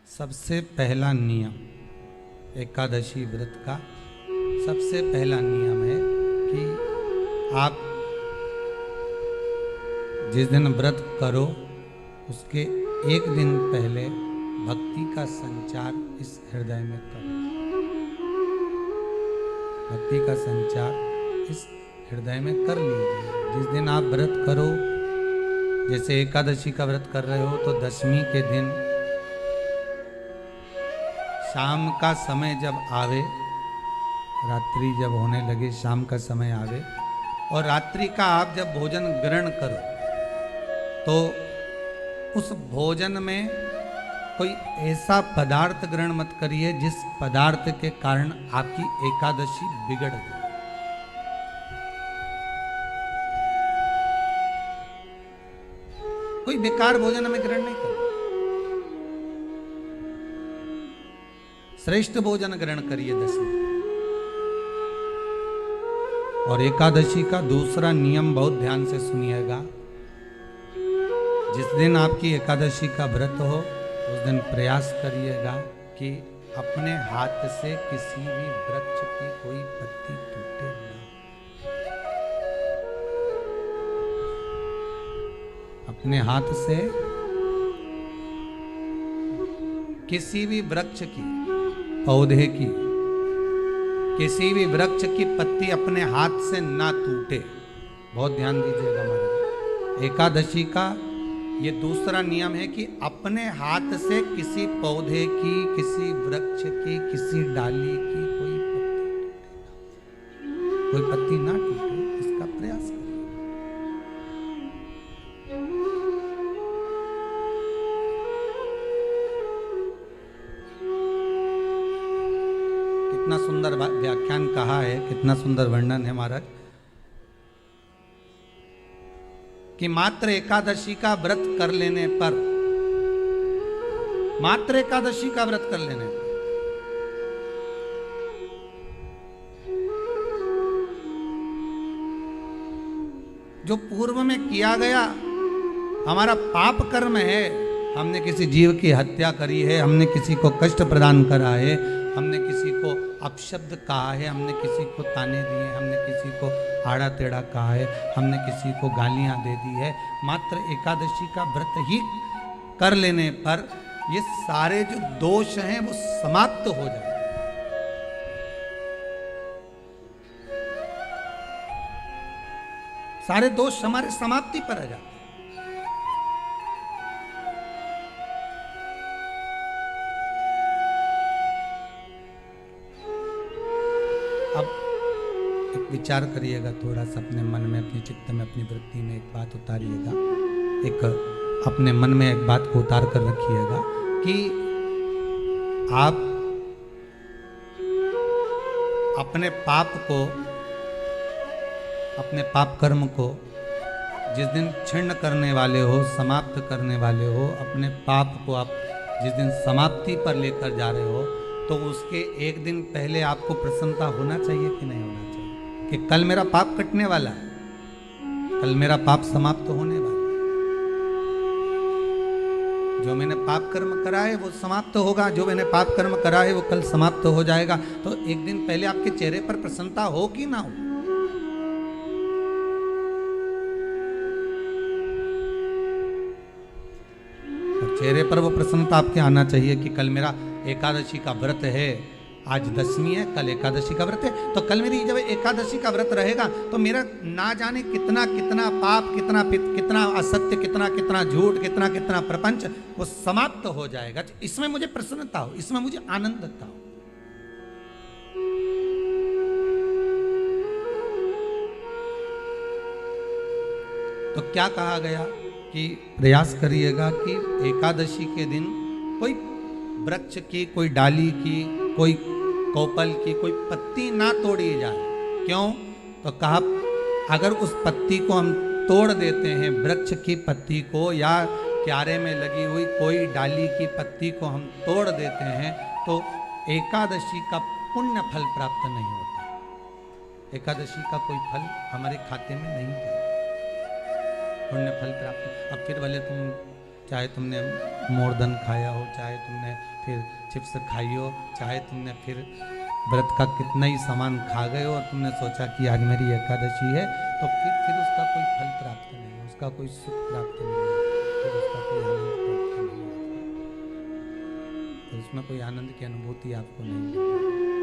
सबसे पहला नियम एकादशी व्रत का सबसे पहला नियम है कि आप जिस दिन व्रत करो उसके एक दिन पहले भक्ति का संचार इस हृदय में करो। भक्ति का संचार इस हृदय में कर लीजिए। जिस दिन आप व्रत करो, जैसे एकादशी का व्रत कर रहे हो तो दशमी के दिन शाम का समय जब आवे, रात्रि जब होने लगे, शाम का समय आवे और रात्रि का आप जब भोजन ग्रहण करो तो उस भोजन में कोई ऐसा पदार्थ ग्रहण मत करिए जिस पदार्थ के कारण आपकी एकादशी बिगड़ जाए। कोई बेकार भोजन में ग्रहण नहीं करो, श्रेष्ठ भोजन ग्रहण करिए दशमी। और एकादशी का दूसरा नियम बहुत ध्यान से सुनिएगा। जिस दिन आपकी एकादशी का व्रत हो उस दिन प्रयास करिएगा कि अपने हाथ से किसी भी वृक्ष की कोई पत्ती टूटे ना। अपने हाथ से किसी भी वृक्ष की, पौधे की, किसी भी वृक्ष की पत्ती अपने हाथ से ना टूटे। बहुत ध्यान दीजिएगा महाराज। एकादशी का ये दूसरा नियम है कि अपने हाथ से किसी पौधे की, किसी वृक्ष की, किसी डाली की कोई पत्ती ना टूटे, इसका प्रयास करें। कितना सुंदर व्याख्यान कहा है, कितना सुंदर वर्णन है महाराज कि मात्र एकादशी का व्रत कर लेने पर, मात्र एकादशी का व्रत कर लेने पर जो पूर्व में किया गया हमारा पाप कर्म है, हमने किसी जीव की हत्या करी है, हमने किसी को कष्ट प्रदान करा है, हमने किसी को अपशब्द कहा है, हमने किसी को ताने दिए, हमने किसी को आड़ा टेढ़ा कहा है, हमने किसी को गालियां दे दी है, मात्र एकादशी का व्रत ही कर लेने पर ये सारे जो दोष हैं वो समाप्त हो जाए। सारे दोष हमारे समाप्ति पर आ जाते हैं। विचार करिएगा थोड़ा सा अपने मन में, अपने चित्त में, अपनी वृत्ति में एक बात उतारिएगा। एक अपने मन में एक बात को उतार कर रखिएगा कि आप अपने पाप को, अपने पाप कर्म को जिस दिन छिन्न करने वाले हो, समाप्त करने वाले हो, अपने पाप को आप जिस दिन समाप्ति पर लेकर जा रहे हो तो उसके एक दिन पहले आपको प्रसन्नता होना चाहिए कि नहीं होना चाहिए कि कल मेरा पाप कटने वाला है, कल मेरा पाप समाप्त होने वाला है। जो मैंने पाप कर्म करा है वो समाप्त होगा, जो मैंने पाप कर्म करा है वो कल समाप्त हो जाएगा। तो एक दिन पहले आपके चेहरे पर प्रसन्नता हो कि ना हो? और चेहरे पर वो प्रसन्नता आपके आना चाहिए कि कल मेरा एकादशी का व्रत है, आज दशमी है, कल एकादशी का व्रत है, तो कल मेरी जब एकादशी का व्रत रहेगा तो मेरा ना जाने कितना कितना पाप, कितना असत्य, कितना झूठ, कितना प्रपंच वो समाप्त हो जाएगा। इसमें मुझे प्रसन्नता हो, इसमें मुझे आनंदता हो। तो क्या कहा गया कि प्रयास करिएगा कि एकादशी के दिन कोई वृक्ष की, कोई डाली की, कोई कोपल की कोई पत्ती ना तोड़ी जाए। क्यों? तो कहा अगर उस पत्ती को हम तोड़ देते हैं, वृक्ष की पत्ती को या क्यारे में लगी हुई कोई डाली की पत्ती को हम तोड़ देते हैं तो एकादशी का पुण्य फल प्राप्त नहीं होता। एकादशी का कोई फल हमारे खाते में नहीं जाता, पुण्य फल प्राप्त। अब फिर भले तुम चाहे तुमने मोरदन खाया हो, चाहे तुमने फिर चिप्स खाई हो, चाहे तुमने फिर व्रत का कितना ही सामान खा गए हो और तुमने सोचा कि आज मेरी एकादशी है, तो फिर उसका कोई फल प्राप्त नहीं है, उसका कोई सुख प्राप्त नहीं है, फिर उसका कोई आनंद प्राप्त नहीं है, तो उसमें कोई आनंद की अनुभूति आपको नहीं मिलेगी।